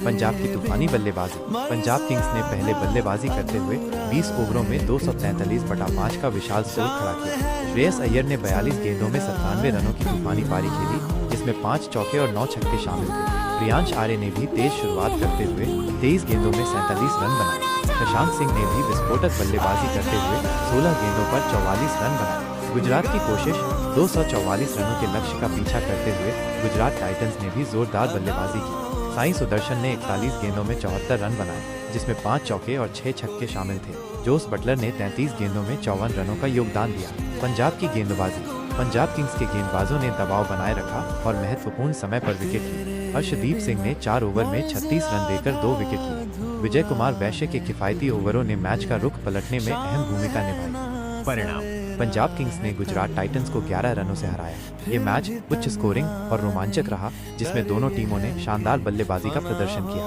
पंजाब की तूफानी बल्लेबाजी। पंजाब किंग्स ने पहले बल्लेबाजी करते हुए 20 ओवरों में 243/5 का विशाल स्कोर खड़ा किया। श्रेयस अय्यर ने 42 गेंदों में 97 रनों की तूफानी पारी खेली, जिसमें 5 चौके और 9 छक्के शामिल थे। प्रियांश आर्य ने भी तेज शुरुआत करते हुए 23 गेंदों में 47 रन बनाए। शशांक सिंह ने भी विस्फोटक बल्लेबाजी करते हुए 16 गेंदों पर 44 रन बनाए। गुजरात की कोशिश 244 रनों के लक्ष्य का पीछा करते हुए गुजरात टाइटंस ने भी जोरदार बल्लेबाजी की। साई सुदर्शन ने 41 गेंदों में 74 रन बनाए, जिसमें 5 चौके और 6 छक्के शामिल थे। जोस बटलर ने 33 गेंदों में 54 रनों का योगदान दिया। पंजाब की गेंदबाजी। पंजाब किंग्स के गेंदबाजों ने दबाव बनाए रखा और महत्वपूर्ण समय पर विकेट ली। अर्शदीप सिंह ने 4 ओवर में 36 रन देकर 2 विकेट लिए। विजय कुमार वैश्य के किफायती ओवरों ने मैच का रुख पलटने में अहम भूमिका निभाई। परिणाम: पंजाब किंग्स ने गुजरात टाइटंस को 11 रनों से हराया। ये मैच उच्च स्कोरिंग और रोमांचक रहा, जिसमें दोनों टीमों ने शानदार बल्लेबाजी का प्रदर्शन किया।